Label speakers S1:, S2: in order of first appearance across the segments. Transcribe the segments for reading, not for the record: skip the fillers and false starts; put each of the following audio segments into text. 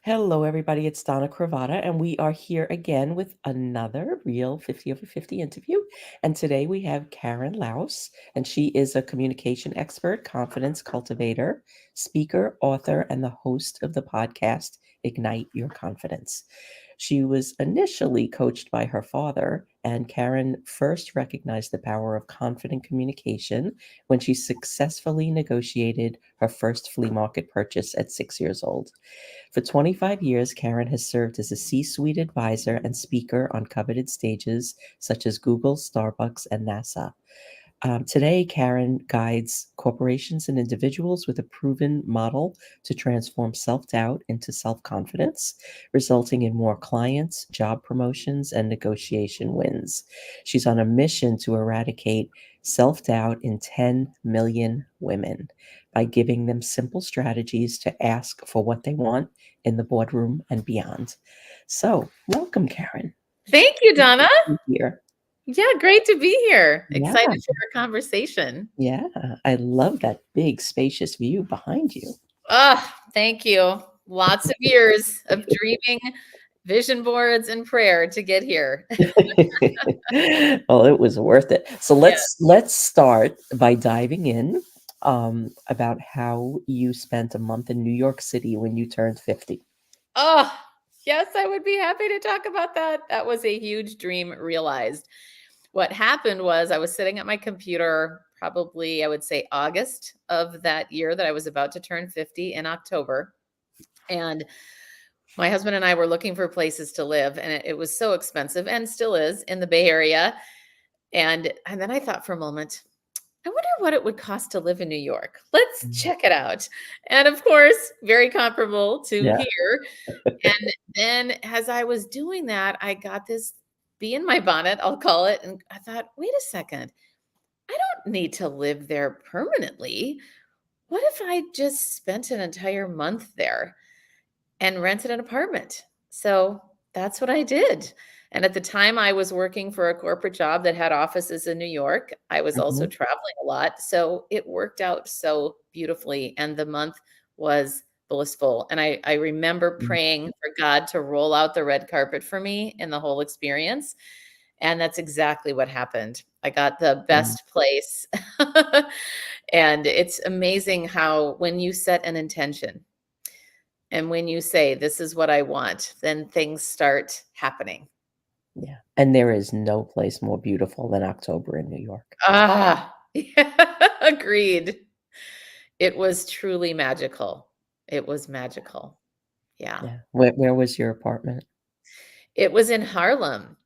S1: Hello, everybody. It's Donna Cravata, and we are here again with another Real 50 over 50 interview. And today we have Karen Laos, and she is a communication expert, confidence cultivator, speaker, author, and the host of the podcast, Ignite Your Confidence. She was initially coached by her father, and Karen first recognized the power of confident communication when she successfully negotiated her first flea market purchase at 6 years old. For 25 years, Karen has served as a C-suite advisor and speaker on coveted stages such as Google, Starbucks, and NASA. Today, Karen guides corporations and individuals with a proven model to transform self-doubt into self-confidence, resulting in more clients, job promotions, and negotiation wins. She's on a mission to eradicate self-doubt in 10 million women by giving them simple strategies to ask for what they want in the boardroom and beyond. So, welcome, Karen.
S2: Thank you, Donna.
S1: Here.
S2: Yeah, great to be here.
S1: Yeah.
S2: Excited for our conversation.
S1: Yeah, I love that big, spacious view behind you.
S2: Thank you. Lots of years of dreaming, vision boards, and prayer to get here.
S1: Well, it was worth it. So
S2: Yes.
S1: let's start by diving in about how you spent a month in New York City when you turned 50.
S2: Oh, yes, I would be happy to talk about that. That was a huge dream realized. What happened was I was sitting at my computer, probably, I would say, August of that year that I was about to turn 50 in October. And my husband and I were looking for places to live, and it was so expensive and still is in the Bay Area. And then I thought for a moment, I wonder what it would cost to live in New York. Let's check it out. And of course, very comparable to
S1: Yeah.
S2: here. And then as I was doing that, I got this bee in my bonnet, I'll call it. And I thought, wait a second, I don't need to live there permanently. What if I just spent an entire month there and rented an apartment? So that's what I did. And at the time, I was working for a corporate job that had offices in New York. I was also
S1: Mhm.
S2: traveling a lot. So it worked out so beautifully. And the month was blissful. And I remember
S1: Mm.
S2: praying for God to roll out the red carpet for me in the whole experience. And that's exactly what happened. I got the
S1: Mm.
S2: best place. And it's amazing how when you set an intention, and when you say, "This is what I want," then things start happening.
S1: Yeah. And there is no place more beautiful than October in New York.
S2: Agreed. It was truly magical. It was magical. Yeah.
S1: Yeah. Where was your apartment?
S2: It was in Harlem.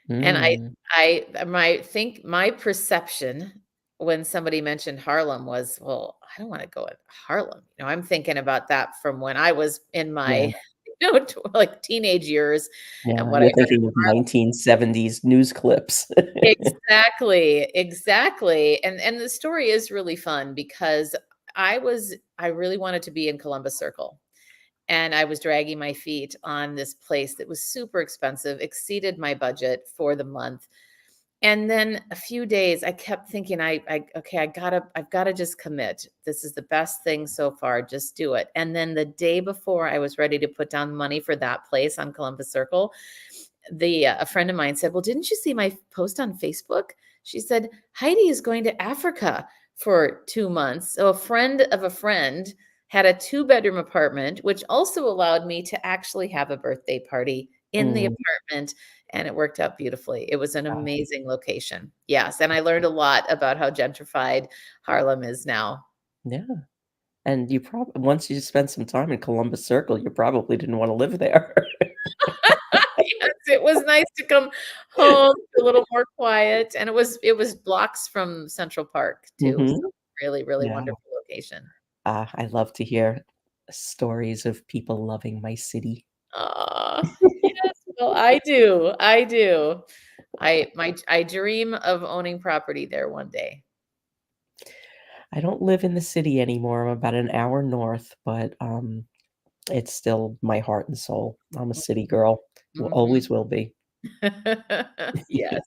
S2: And
S1: Mm.
S2: my perception when somebody mentioned Harlem was, well, I don't want to go to Harlem. I'm thinking about that from when I was in
S1: Yeah.
S2: my, like teenage years and
S1: Yeah.
S2: what I
S1: You're
S2: heard.
S1: thinking of 1970s news clips.
S2: Exactly, exactly, and the story is really fun because I really wanted to be in Columbus Circle, and I was dragging my feet on this place that was super expensive, exceeded my budget for the month, and then a few days, I kept thinking, okay, I've gotta just commit. This is the best thing so far, just do it, and then the day before I was ready to put down money for that place on Columbus Circle, a friend of mine said, "Well, didn't you see my post on Facebook?" She said, "Heidi is going to Africa for 2 months." So a friend of a friend had a two-bedroom apartment, which also allowed me to actually have a birthday party in the
S1: Mm.
S2: apartment, and it worked out beautifully. It was an amazing location. Yes, and I learned a lot about how gentrified Harlem is now.
S1: Yeah. And you probably once you spent some time in Columbus Circle, you probably didn't wanna live there.
S2: Yes, it was nice to come home, a little more quiet, and it was blocks from Central Park too, so
S1: Mhm.
S2: really, really
S1: Yeah.
S2: wonderful location.
S1: I love to hear stories of people loving my city.
S2: Yes, well, I do. I dream of owning property there one day.
S1: I don't live in the city anymore, I'm about an hour north, but, it's still my heart and soul. I'm a city girl,
S2: Mhm.
S1: always will be.
S2: Yes.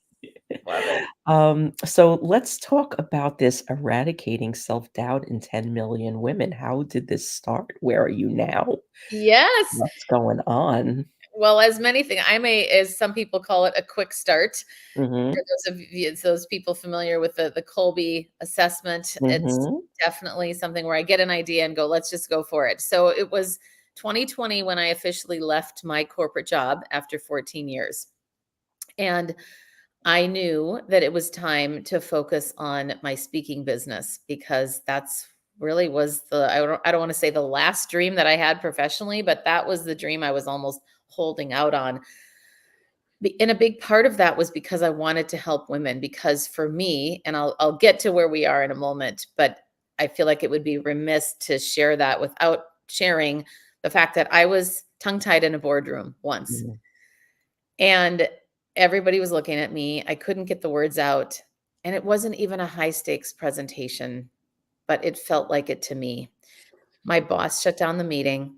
S2: Love it.
S1: So let's talk about this eradicating self-doubt in 10 million women. How did this start? Where are you now?
S2: Yes.
S1: What's going on?
S2: Well, as many things, as some people call it, a quick start. For
S1: Mhm.
S2: those people familiar with the Colby assessment, it's
S1: Mhm.
S2: definitely something where I get an idea and go, let's just go for it. So it was 2020 when I officially left my corporate job after 14 years. And I knew that it was time to focus on my speaking business because that's really was I don't want to say the last dream that I had professionally, but that was the dream I was almost holding out on. And a big part of that was because I wanted to help women, because for me, and I'll get to where we are in a moment, but I feel like it would be remiss to share that without sharing the fact that I was tongue-tied in a boardroom once,
S1: Mhm.
S2: and everybody was looking at me. I couldn't get the words out, and it wasn't even a high stakes presentation, but it felt like it to me. My boss shut down the meeting,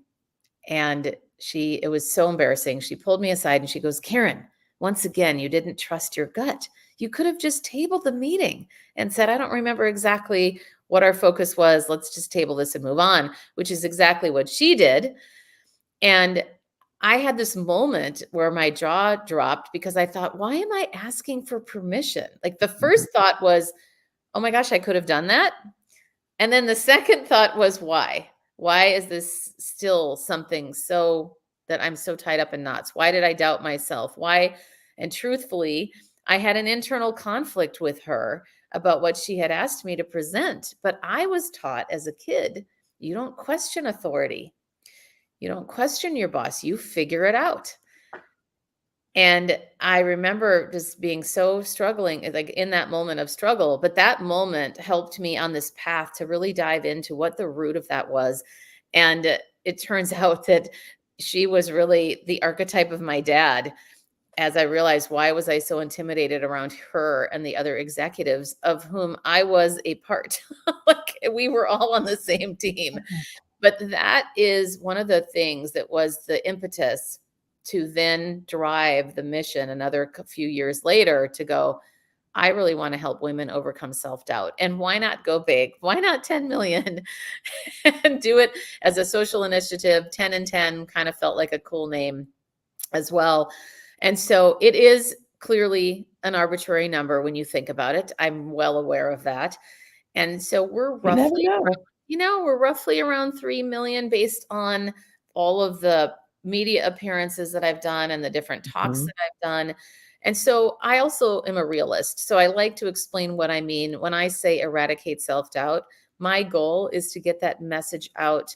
S2: and it was so embarrassing. She pulled me aside and she goes, "Karen, once again, you didn't trust your gut. You could have just tabled the meeting and said, I don't remember exactly what our focus was. Let's just table this and move on," which is exactly what she did. And I had this moment where my jaw dropped because I thought, why am I asking for permission? Like the
S1: Mhm.
S2: first thought was, oh my gosh, I could have done that. And then the second thought was, why? Why is this still something so that I'm so tied up in knots? Why did I doubt myself? Why? And truthfully, I had an internal conflict with her about what she had asked me to present. But I was taught as a kid, you don't question authority. You don't question your boss. You figure it out. And I remember just being so struggling, like in that moment of struggle, but that moment helped me on this path to really dive into what the root of that was. And it turns out that she was really the archetype of my dad. As I realized, why was I so intimidated around her and the other executives of whom I was a part? Like we were all on the same team. But that is one of the things that was the impetus to then drive the mission another few years later to go, I really want to help women overcome self-doubt. And why not go big? Why not 10 million and do it as a social initiative? 10 and 10 kind of felt like a cool name as well. And so it is clearly an arbitrary number when you think about it. I'm well aware of that. And so
S1: You never know.
S2: we're roughly around 3 million based on all of the media appearances that I've done and the different talks
S1: Mhm.
S2: that I've done. And so I also am a realist. So I like to explain what I mean when I say eradicate self-doubt. My goal is to get that message out,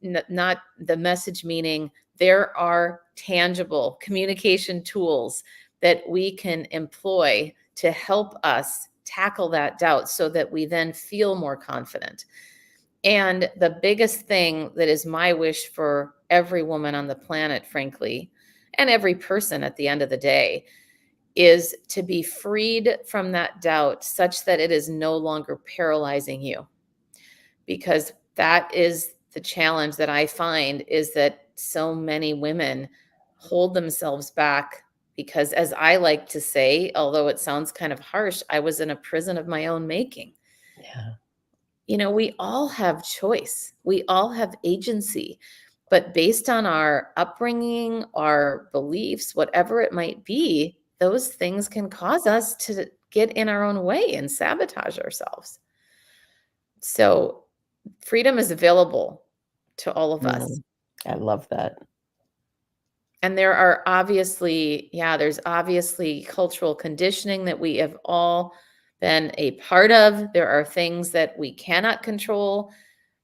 S2: not the message meaning there are tangible communication tools that we can employ to help us tackle that doubt so that we then feel more confident. And the biggest thing that is my wish for every woman on the planet, frankly, and every person at the end of the day, is to be freed from that doubt such that it is no longer paralyzing you, because that is the challenge that I find, is that so many women hold themselves back because, as I like to say, although it sounds kind of harsh, I was in a prison of my own making.
S1: Yeah.
S2: We all have choice. We all have agency, but based on our upbringing, our beliefs, whatever it might be, those things can cause us to get in our own way and sabotage ourselves. So freedom is available to all of us.
S1: Mm. I love that.
S2: And there are obviously, yeah, there's obviously cultural conditioning that we have all been a part of. There are things that we cannot control,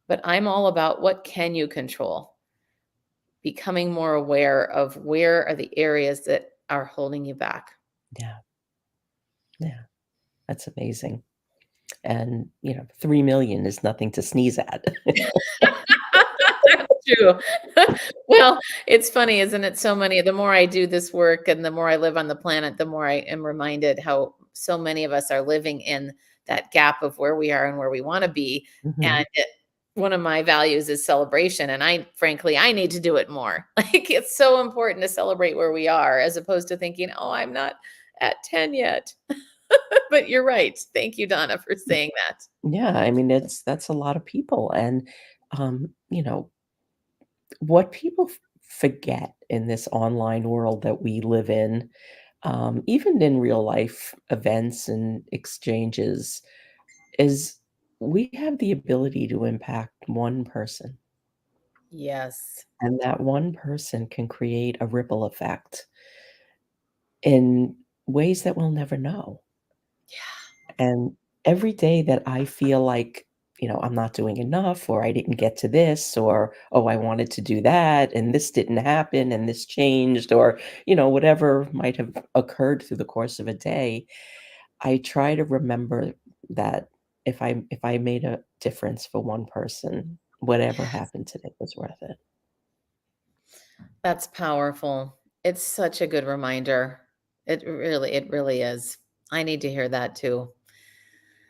S2: but I'm all about what can you control? Becoming more aware of where are the areas that are holding you back.
S1: Yeah. Yeah. That's amazing. And, 3 million is nothing to sneeze at.
S2: That's true. Well, it's funny, isn't it? So many, the more I do this work and the more I live on the planet, the more I am reminded how so many of us are living in that gap of where we are and where we want to be.
S1: Mhm.
S2: And one of my values is celebration. And frankly, I need to do it more. Like it's so important to celebrate where we are as opposed to thinking, oh, I'm not at 10 yet. But you're right. Thank you, Donna, for saying that.
S1: Yeah, I mean, that's a lot of people, and, you know, what people forget in this online world that we live in, even in real life events and exchanges, is we have the ability to impact one person,
S2: Yes.
S1: and that one person can create a ripple effect in ways that we'll never know.
S2: Yeah.
S1: And every day that I feel like, I'm not doing enough, or I didn't get to this, or, oh, I wanted to do that, and this didn't happen, and this changed, or, whatever might have occurred through the course of a day, I try to remember that if I made a difference for one person, whatever happened today was worth it.
S2: That's powerful. It's such a good reminder. It really is. I need to hear that too.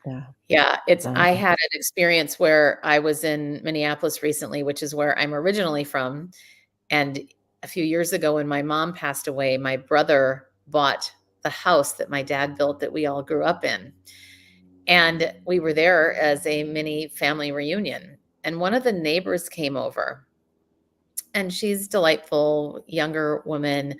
S1: Yeah.
S2: Yeah, I
S1: Um,
S2: had an experience where I was in Minneapolis recently, which is where I'm originally from, and a few years ago when my mom passed away, my brother bought the house that my dad built that we all grew up in. And we were there as a mini family reunion. And one of the neighbors came over, and she's delightful younger woman,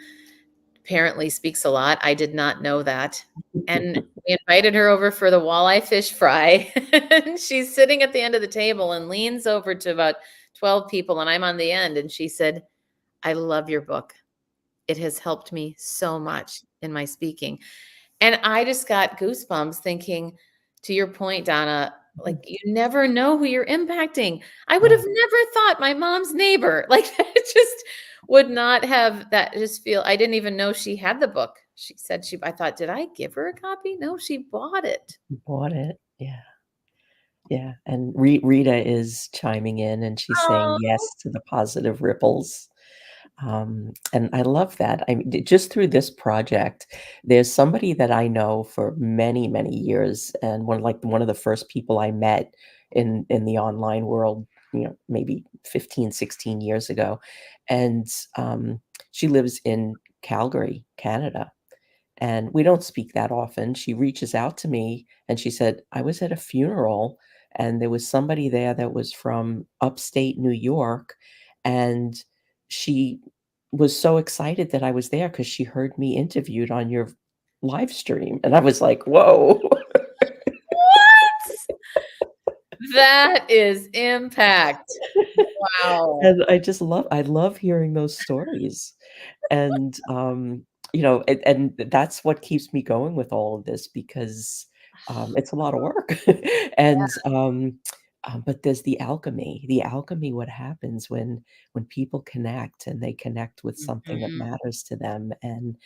S2: apparently speaks a lot. I did not know that. And we invited her over for the walleye fish fry. And she's sitting at the end of the table and leans over to about 12 people, and I'm on the end. And she said, I love your book. It has helped me so much in my speaking. And I just got goosebumps thinking, to your point, Donna, like you never know who you're impacting. I would have
S1: yeah.
S2: never thought my mom's neighbor, like that just would not have that just feel. I didn't even know she had the book. She said I thought, did I give her a copy? No, she bought it.
S1: Bought it. Yeah. Yeah, and Rita is chiming in, and she's saying
S2: Oh,
S1: yes to the positive ripples. And I love that. I mean, just through this project, there's somebody that I know for many, many years, and one of the first people I met in the online world, maybe 15, 16 years ago. And she lives in Calgary, Canada. And we don't speak that often. She reaches out to me and she said, I was at a funeral and there was somebody there that was from upstate New York. And she was so excited that I was there because she heard me interviewed on your live stream. And I was like, whoa.
S2: what? That is impact. Wow.
S1: And I love hearing those stories. And, and that's what keeps me going with all of this because, it's a lot of work. And, but there's the alchemy, what happens when people connect and they connect with something that
S2: Mhm.
S1: matters to them and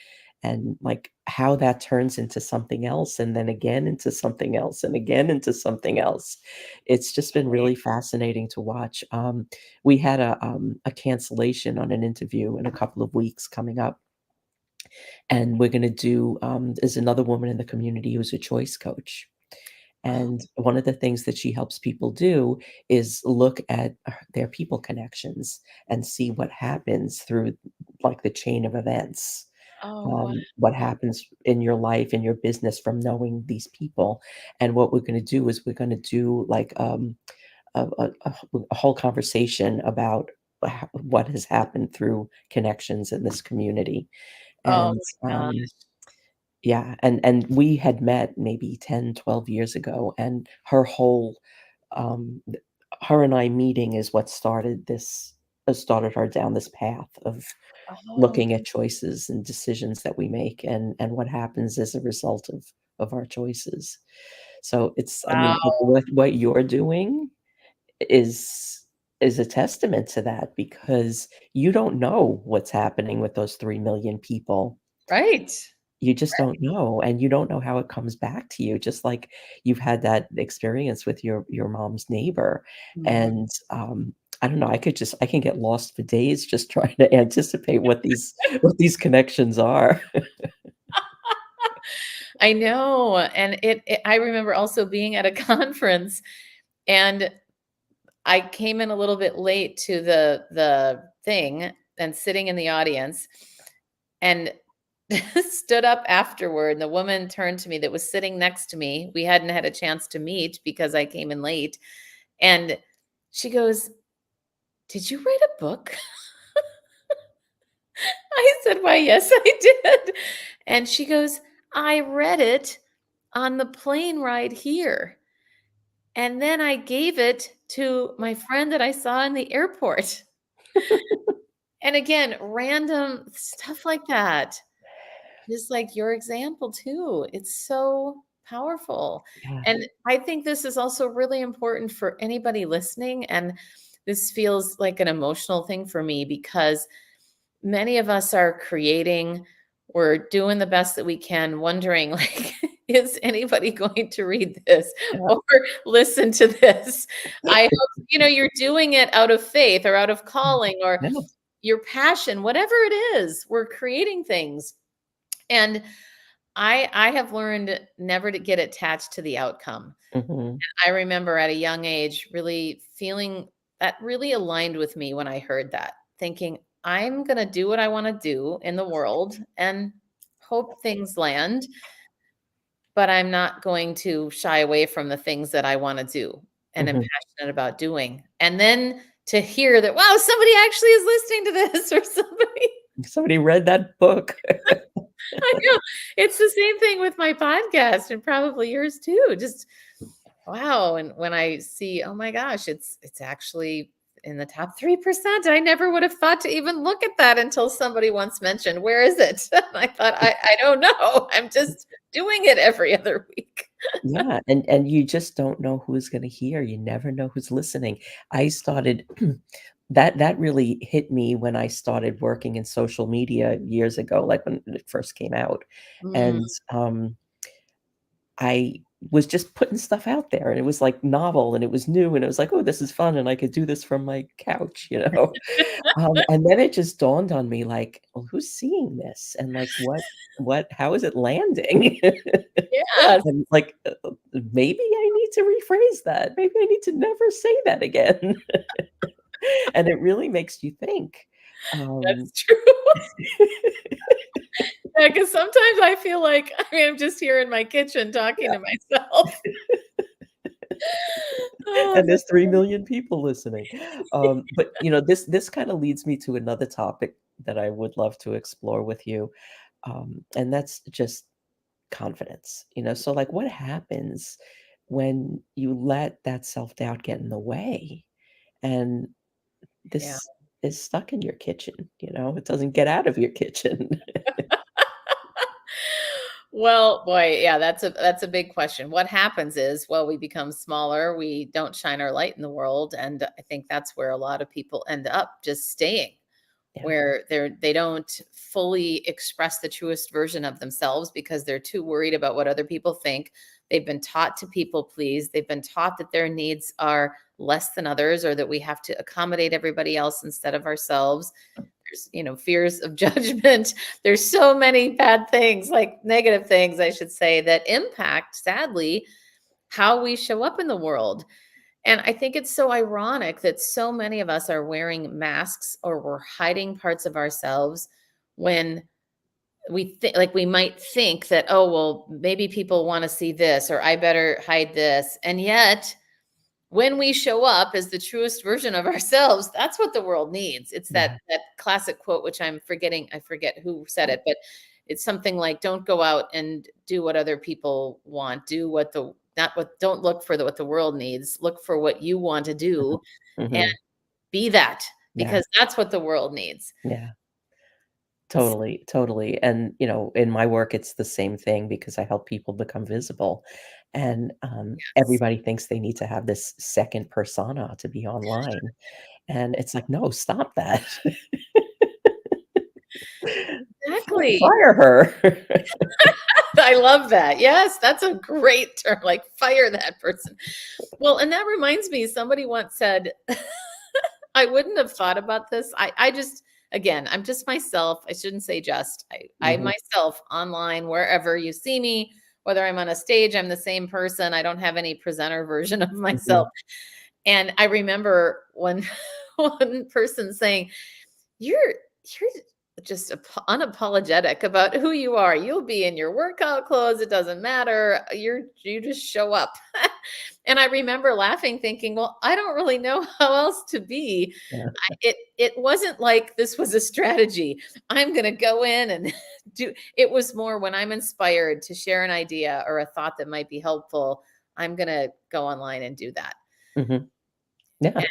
S1: like how that turns into something else and then again into something else and again into something else. It's just been really fascinating to watch. We had a cancellation on an interview in a couple of weeks coming up, and we're going to do. There's another woman in the community who's a choice coach,
S2: Oh,
S1: and one of the things that she helps people do is look at their people connections and see what happens through like the chain of events.
S2: oh,
S1: What happens in your life, in your business from knowing these people. And what we're going to do is we're going to do like a whole conversation about what has happened through connections in this community.
S2: oh
S1: And
S2: my
S1: yeah, and we had met maybe 10, 12 years ago, and her whole her and I meeting is what started her down this path of
S2: gosh. Oh,
S1: looking at choices and decisions that we make and what happens as a result of our choices. So it's I mean,
S2: wow.
S1: what you're doing is is a testament to that because you don't know what's happening with those 3,000,000 people.
S2: Right.
S1: You just don't know, and you don't know how it comes back to you, just like you've had that experience with your mom's neighbor,
S2: Mhm.
S1: and, I don't know, I can get lost for days just trying to anticipate what these connections are.
S2: I know, and I remember also being at a conference, and I came in a little bit late to the thing and sitting in the audience, and stood up afterward, and the woman turned to me that was sitting next to me. We hadn't had a chance to meet because I came in late. And she goes, "Did you write a book?" I said, "Why, yes, I did." And she goes, "I read it on the plane ride here. And then I gave it to my friend that I saw in the airport." And again, random stuff like that. Just like your example too. It's so powerful.
S1: Yeah.
S2: And I think this is also really important for anybody listening. And this feels like an emotional thing for me because many of us are creating, we're doing the best that we can, wondering like, is anybody going to read this
S1: Yeah.
S2: or listen to this? I hope, you're doing it out of faith or out of calling or
S1: Yeah.
S2: your passion, whatever it is, we're creating things. And I have learned never to get attached to the outcome.
S1: Mhm.
S2: I remember at a young age really feeling that really aligned with me when I heard that, thinking, I'm going to do what I want to do in the world and hope things land, but I'm not going to shy away from the things that I want to do and am
S1: Mhm.
S2: passionate about doing. And then to hear that, wow, somebody actually is listening to this or somebody.
S1: Somebody read that book.
S2: I know. It's the same thing with my podcast and probably yours too. Just wow. And when I see, oh my gosh, it's actually in the top 3%. I never would have thought to even look at that until somebody once mentioned, where is it? And I thought, I don't know. I'm just doing it every other week.
S1: Yeah, and you just don't know who's gonna hear, you never know who's listening. I started that really hit me when I started working in social media years ago, like, when it first came out,
S2: Mm.
S1: and, I was just putting stuff out there, and it was, like, novel, and it was new, and it was like, "Oh, this is fun, and I could do this from my couch," you know? And then it just dawned on me, like, "Well, who's seeing this? And, like, what how is it landing?"
S2: Yes,
S1: And, like, maybe I need to rephrase that. Maybe I need to never say that again. And it really makes you think. Um
S2: that's true. Yeah, because sometimes I feel like I'm just here in my kitchen talking to myself. Oh,
S1: and
S2: that's
S1: there's 3,000,000 people listening. But, this kinda leads me to another topic that I would love to explore with you, and that's just confidence, So, like, what happens when you let that self-doubt get in the way and
S2: yeah.
S1: this is stuck in your kitchen, It doesn't get out of your kitchen.
S2: Well, boy, yeah, that's a big question. What happens is, well, we become smaller, we don't shine our light in the world, and I think that's where a lot of people end up just staying,
S1: Yeah.
S2: where they don't fully express the truest version of themselves because they're too worried about what other people think. They've been taught to people please. They've been taught that their needs are less than others or that we have to accommodate everybody else instead of ourselves. There's, fears of judgment. There's so many bad things, like negative things, I should say, that impact, sadly, how we show up in the world. And I think it's so ironic that so many of us are wearing masks or we're hiding parts of ourselves when like we might think that, oh, well, maybe people want to see this or I better hide this. And yet, when we show up as the truest version of ourselves, that's what the world needs. It's that
S1: Yeah.
S2: that classic quote, which I'm forgetting, I forget who said it, but it's something like, "Don't go out and do what other people want. Do what the not what don't look for what the world needs. Look for what you want to
S1: Mhm.
S2: do and
S1: Mhm.
S2: be that
S1: Yeah.
S2: because that's what the world needs."
S1: Yeah.
S2: S
S1: Totally, totally, and, in my work, it's the same thing because I help people become visible, and,
S2: Yes,
S1: everybody thinks they need to have this second persona to be online, and it's like, "No, stop that."
S2: exactly.
S1: Fire her.
S2: I love that. Yes, that's a great term, like, fire that person. Well, and that reminds me, somebody once said I wouldn't have thought about this. I just again, I'm just myself. I shouldn't say just. I
S1: Mhm,
S2: myself online, wherever you see me, whether I'm on a stage, I'm the same person. I don't have any presenter version of myself.
S1: mhm.
S2: And I remember one one person saying, "You're you're just unapologetic about who you are. You'll be in your workout clothes. It doesn't matter. You just show up. And I remember laughing, thinking, well, I don't really know how else to be.
S1: Yeah.
S2: It wasn't like this was a strategy. I'm going to go in and do. It was more when I'm inspired to share an idea or a thought that might be helpful, I'm going to go online and do that.
S1: Mhm. Yeah.
S2: And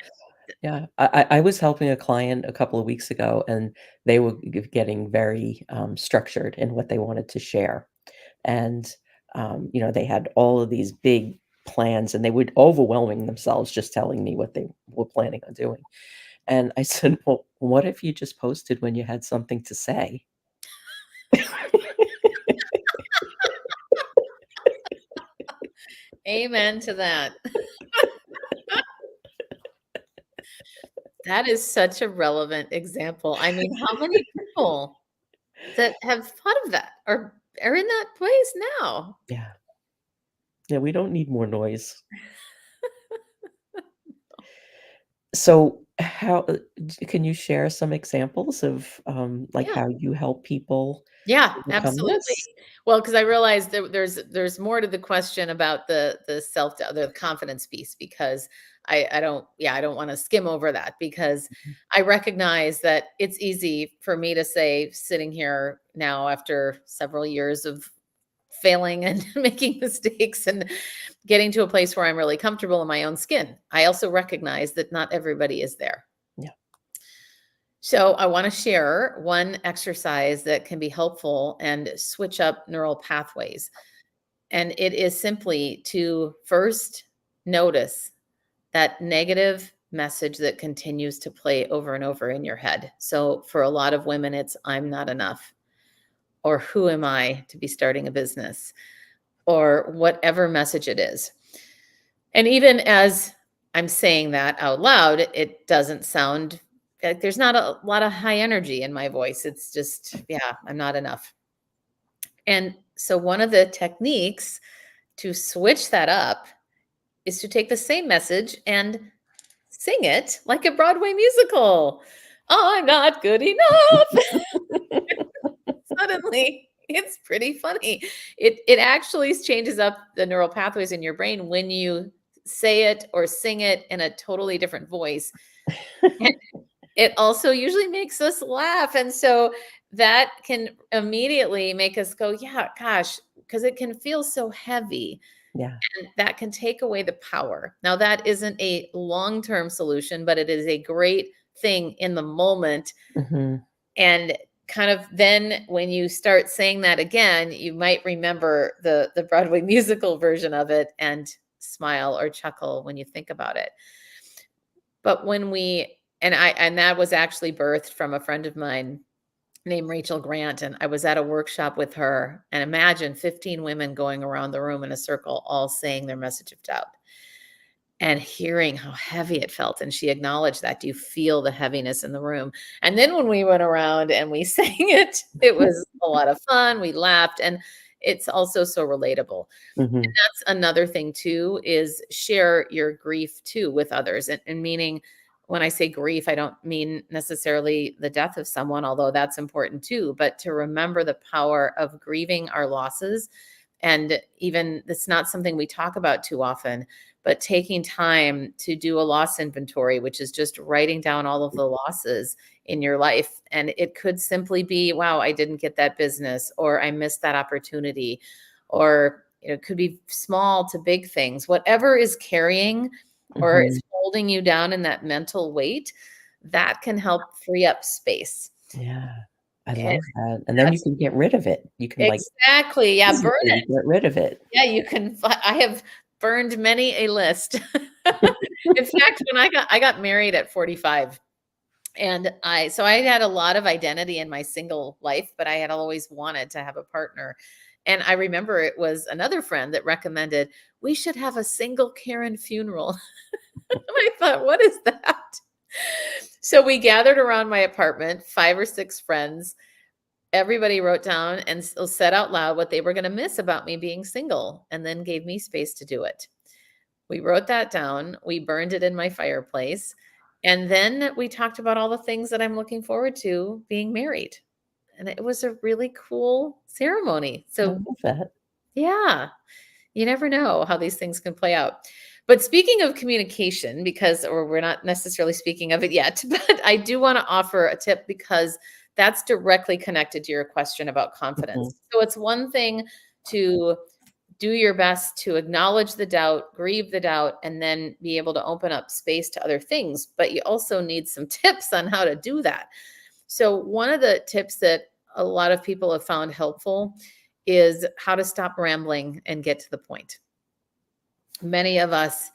S1: Yeah. I was helping a client a couple of weeks ago, and they were getting very structured in what they wanted to share. And, they had all of these big plans, and they were overwhelming themselves just telling me what they were planning on doing. And I said, "Well, what if you just posted when you had something to say?"
S2: amen to that. That is such a relevant example. I mean, how many people that have thought of that are in that place now?
S1: Yeah. Yeah, we don't need more noise. So, how can you share some examples of, like,
S2: Yeah.
S1: how you help people
S2: Yeah,
S1: overcome
S2: absolutely.
S1: this?
S2: Well, because I realized there's more to the question about the self-doubt, the confidence piece, because I don't wanna skim over that, because
S1: Mhm.
S2: I recognize that it's easy for me to say, sitting here now after several years of failing and making mistakes and getting to a place where I'm really comfortable in my own skin. I also recognize that not everybody is there.
S1: Yeah.
S2: So, I want to share one exercise that can be helpful and switch up neural pathways. And it is simply to first notice that negative message that continues to play over and over in your head. So, for a lot of women, it's I'm not enough, or who am I to be starting a business, or whatever message it is. And even as I'm saying that out loud, it doesn't sound like, there's not a lot of high energy in my voice. It's just, yeah, I'm not enough. And so one of the techniques to switch that up is to take the same message and sing it like a Broadway musical. I'm not good enough. Suddenly, it's pretty funny. It actually changes up the neural pathways in your brain when you say it or sing it in a totally different voice. And it also usually makes us laugh, and so that can immediately make us go, "Yeah, gosh," because it can feel so heavy,
S1: Yeah.
S2: and that can take away the power. Now, that isn't a long-term solution, but it is a great thing in the moment.
S1: Mhm.
S2: And kind of then when you start saying that again, you might remember the Broadway musical version of it and smile or chuckle when you think about it. But when we and that was actually birthed from a friend of mine named Rachel Grant, and I was at a workshop with her, and imagine 15 women going around the room in a circle all saying their message of doubt and hearing how heavy it felt, and she acknowledged that. "Do you feel the heaviness in the room?" And then when we went around and we sang it, it was a lot of fun, we laughed, and it's also so relatable.
S1: Mhm.
S2: That's another thing too, is share your grief too with others, and meaning, when I say grief, I don't mean necessarily the death of someone, although that's important too, but to remember the power of grieving our losses. And even it's not something we talk about too often, but taking time to do a loss inventory, which is just writing down all of the losses in your life. And it could simply be, wow, I didn't get that business, or I missed that opportunity, or it could be small to big things. Whatever is carrying or is
S1: Mhm.
S2: holding you down in that mental weight, that can help free up space.
S1: Yeah. I
S2: And
S1: love that, and then you
S2: that's
S1: can get rid of it. You can, like,
S2: exactly, yeah, burn
S1: physically
S2: it.
S1: get rid of it.
S2: Yeah, you can I have burned many a list. In fact, when I got married at 45, and I had a lot of identity in my single life, but I had always wanted to have a partner. And I remember it was another friend that recommended, "We should have a single Karen funeral." And I thought, "What is that?" So we gathered around my apartment, 5 or 6 friends. Everybody wrote down and said out loud what they were gonna miss about me being single, and then gave me space to do it. We wrote that down, we burned it in my fireplace, and then we talked about all the things that I'm looking forward to being married. And it was a really cool ceremony.
S1: I
S2: So
S1: love that.
S2: yeah, you never know how these things can play out. But speaking of communication, because, or we're not necessarily speaking of it yet, but I do want to offer a tip because that's directly connected to your question about
S1: Mhm,
S2: confidence. So it's one thing to do your best to acknowledge the doubt, grieve the doubt, and then be able to open up space to other things. But you also need some tips on how to do that. So, one of the tips that a lot of people have found helpful is how to stop rambling and get to the point. Many of us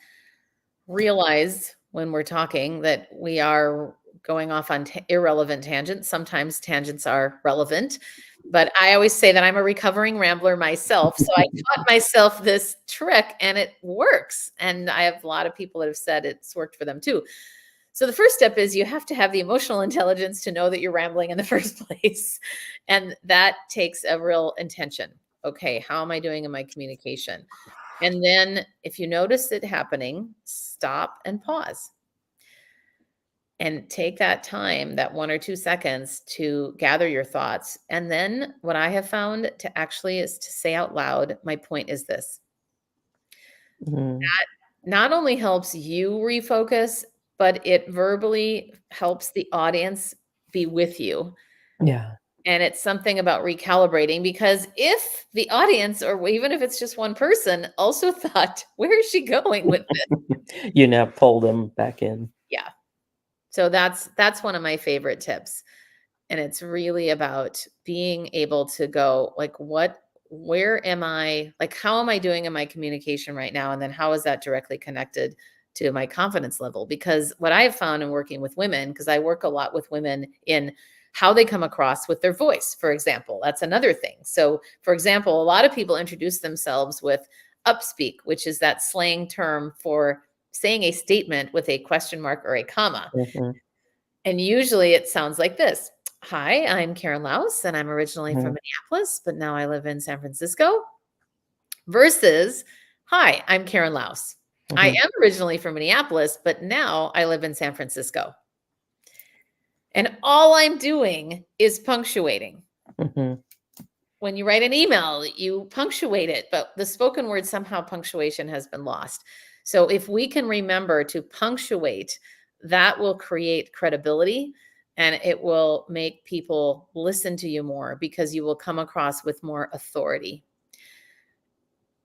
S2: realize when we're talking that we are going off on irrelevant tangents. Sometimes tangents are relevant, but I always say that I'm a recovering rambler myself. So I taught myself this trick and it works. And I have a lot of people that have said it's worked for them too. So the first step is you have to have the emotional intelligence to know that you're rambling in the first place. And that takes a real intention. Okay, how am I doing in my communication? And then if you notice it happening, stop and pause and take that time, that 1 or 2 seconds to gather your thoughts. And then what I have found to actually is to say out loud, my point is this.
S1: mhm.
S2: Not only helps you refocus, but it verbally helps the audience be with you.
S1: Yeah.
S2: And it's something about recalibrating because if the audience, or even if it's just one person, also thought, where is she going with this?
S1: You now pull them back in.
S2: Yeah. So that's one of my favorite tips. And it's really about being able to go like, where am I, like, how am I doing in my communication right now? And then how is that directly connected to my confidence level? Because what I have found in working with women, because I work a lot with women in how they come across with their voice, for example, that's another thing. So for example, a lot of people introduce themselves with upspeak, which is that slang term for saying a statement with a question mark or a comma.
S1: Mhm,
S2: And usually it sounds like this. Hi, I'm Karen Laos, and I'm originally from
S1: mhm,
S2: Minneapolis, but now I live in San Francisco. Versus, hi, I'm Karen Laos. I
S1: mhm,
S2: am originally from Minneapolis, but now I live in San Francisco. And all I'm doing is punctuating.
S1: mhm.
S2: When you write an email, you punctuate it, but the spoken word, somehow punctuation has been lost. So if we can remember to punctuate, that will create credibility and it will make people listen to you more because you will come across with more authority.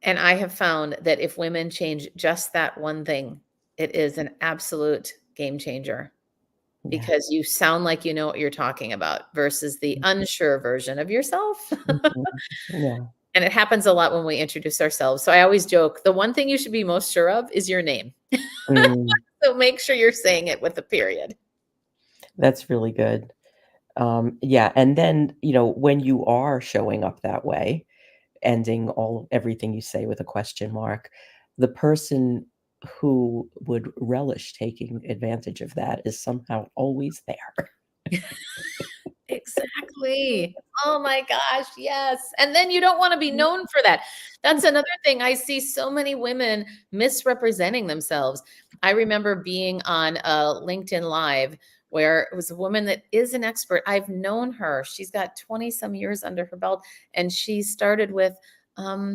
S2: And I have found that if women change just that one thing, it is an absolute game changer
S1: Yeah.
S2: because you sound like you know what you're talking about versus the unsure version of yourself.
S1: Mhm. Yeah.
S2: And it happens a lot when we introduce ourselves. So I always joke, the one thing you should be most sure of is your name.
S1: Mm,
S2: So make sure you're saying it with a period.
S1: that's really good. Yeah, and then, when you are showing up that way, ending everything you say with a question mark, the person who would relish taking advantage of that is somehow always there.
S2: Exactly. Oh my gosh, yes. And then you don't wanna be
S1: Mhm.
S2: known for that. That's another thing. I see so many women misrepresenting themselves. I remember being on a LinkedIn Live where it was a woman that is an expert. I've known her. She's got 20 some years under her belt, and she started with,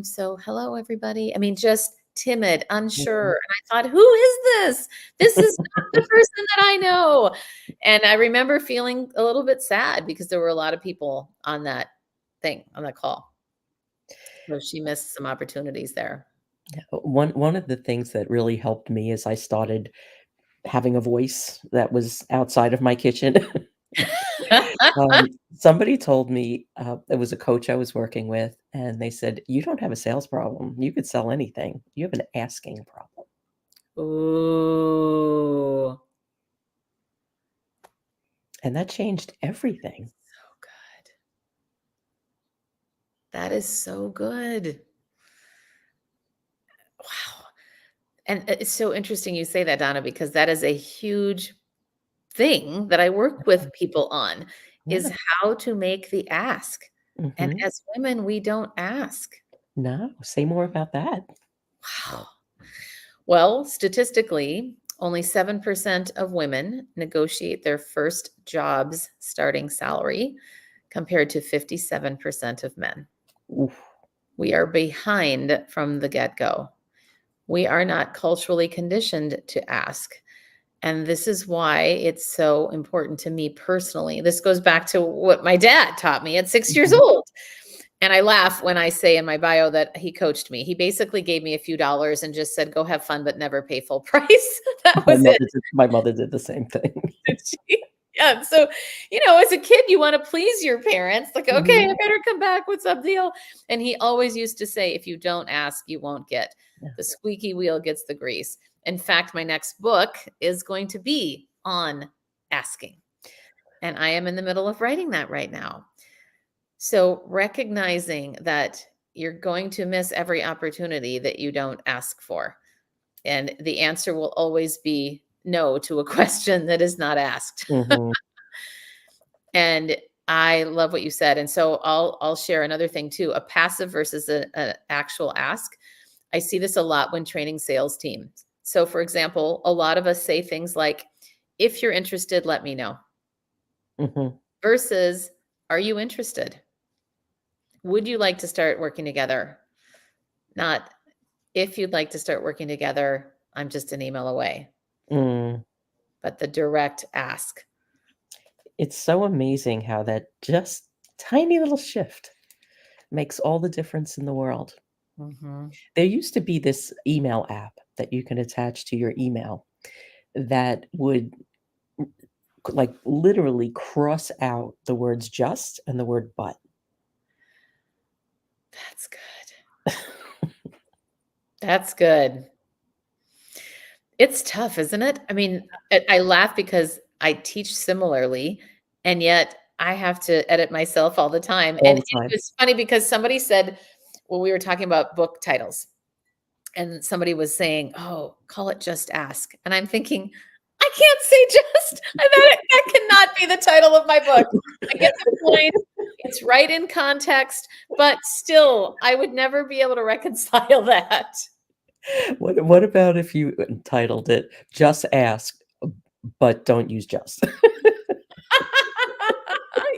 S2: "So hello, everybody." I mean, just timid, unsure, and I thought, "Who is this? This is not the person that I know." And I remember feeling a little bit sad because there were a lot of people on that on that call. So she missed some opportunities there.
S1: One of the things that really helped me is I started having a voice that was outside of my kitchen. Somebody told me, it was a coach I was working with, and they said, "You don't have a sales problem. You could sell anything. You have an asking problem."
S2: Ooh.
S1: And that changed everything.
S2: So good. That is so good. Wow. And it's so interesting you say that, Donna, because that is a huge thing that I work with people on is
S1: Yeah.
S2: how to make the ask. And
S1: Mhm.
S2: as women, we don't ask.
S1: No, say more about that.
S2: Wow. Well, statistically, only 7% of women negotiate their first job's starting salary, compared to 57% of men.
S1: Oof.
S2: We are behind from the get-go. We are not culturally conditioned to ask. And this is why it's so important to me personally. This goes back to what my dad taught me at 6 years
S1: Mhm.
S2: old. And I laugh when I say in my bio that he coached me. He basically gave me a few dollars and just said, go have fun, but never pay full price. That was it.
S1: My mother did the same thing.
S2: Did she? Yeah. So, as a kid, you want to please your parents. Like, okay, I
S1: Mhm.
S2: better come back. What's up, deal? And he always used to say, if you don't ask, you won't get.
S1: Yeah.
S2: The squeaky wheel gets the grease. In fact, my next book is going to be on asking. And I am in the middle of writing that right now. So, recognizing that you're going to miss every opportunity that you don't ask for. And the answer will always be no to a question that is not asked.
S1: Mhm.
S2: And I love what you said. And so I'll share another thing too, a passive versus an actual ask. I see this a lot when training sales teams. So for example, a lot of us say things like, if you're interested, let me know,
S1: Mhm.
S2: versus, are you interested? Would you like to start working together? Not, if you'd like to start working together, I'm just an email away,
S1: Mm.
S2: but the direct ask.
S1: It's so amazing how that just tiny little shift makes all the difference in the world.
S2: Mhm.
S1: There used to be this email app that you can attach to your email that would like literally cross out the words just and the word but.
S2: That's good. That's good. It's tough, isn't it? I mean, I laugh because I teach similarly, and yet I have to edit myself all the time.
S1: All
S2: And
S1: the
S2: it
S1: time.
S2: was funny because somebody said, well, we were talking about book titles, and somebody was saying, "Oh, call it Just Ask." And I'm thinking, I can't say just. That cannot be the title of my book. I get the point. It's right in context, but still, I would never be able to reconcile that.
S1: What about if you entitled it "Just Ask, but don't use just"?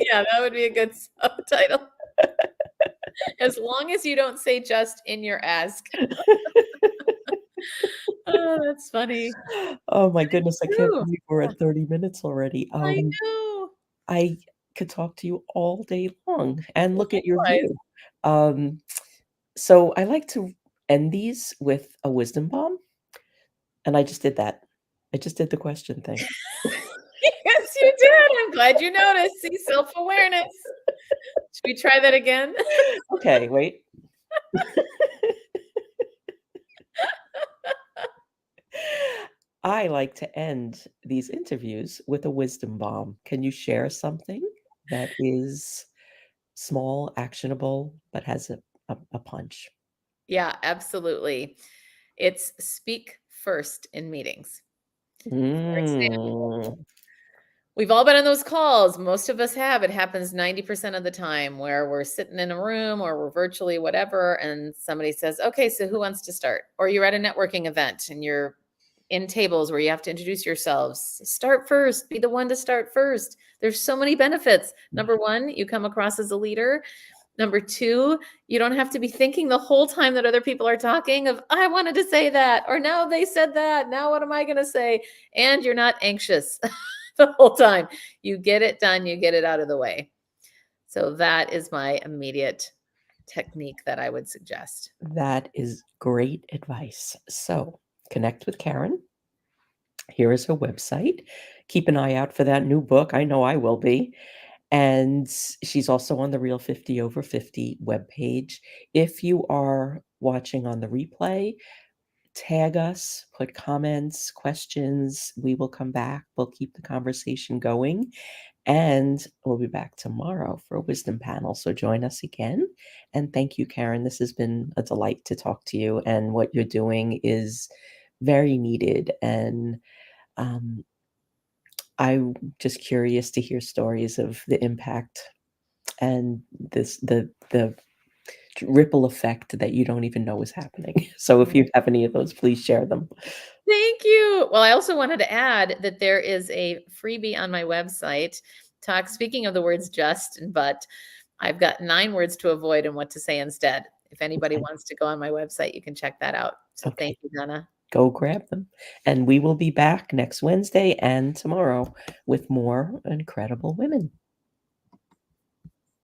S2: Yeah, that would be a good subtitle. As long as you don't say just in your ask. Oh, that's funny.
S1: Oh my goodness, I can't
S2: True.
S1: believe we're
S2: Yeah,
S1: at 30 minutes already.
S2: I know.
S1: I could talk to you all day long and look at your
S2: Likewise.
S1: view. Um, so I like to end these with a wisdom bomb, and I just did that. I just did the question thing.
S2: Yes, you did. I'm glad you noticed. See, self-awareness. Should we try that again?
S1: Okay, wait. I like to end these interviews with a wisdom bomb. Can you share something that is small, actionable, but has a punch?
S2: Yeah, absolutely. It's speak first in meetings. For example,
S1: Mm.
S2: we've all been on those calls. Most of us have. It happens 90% of the time where we're sitting in a room or we're virtually, whatever, and somebody says, okay, so who wants to start? Or you're at a networking event and you're in tables where you have to introduce yourselves. Start first, be the one to start first. There's so many benefits. Number one, you come across as a leader. Number two, you don't have to be thinking the whole time that other people are talking of, I wanted to say that, or now they said that. Now what am I going to say? And you're not anxious the whole time. You get it done, you get it out of the way. So that is my immediate technique that I would suggest.
S1: That is great advice. So, connect with Karen. Here is her website. Keep an eye out for that new book. I know I will be. And she's also on the Real 50 Over 50 webpage. If you are watching on the replay, tag us, put comments, questions. We will come back. We'll keep the conversation going. And we'll be back tomorrow for a wisdom panel. So join us again. And thank you, Karen. This has been a delight to talk to you. And what you're doing is very needed. And um, I'm just curious to hear stories of the impact and the ripple effect that you don't even know is happening. So if you have any of those, please share them.
S2: Thank you. Well, I also wanted to add that there is a freebie on my website. talk. Speaking of the words just and but, I've got 9 words to avoid and what to say instead. If anybody
S1: Okay.
S2: wants to go on my website, you can check that out. So
S1: Okay.
S2: thank you, Donna.
S1: Go grab them. And we will be back next Wednesday and tomorrow with more incredible women.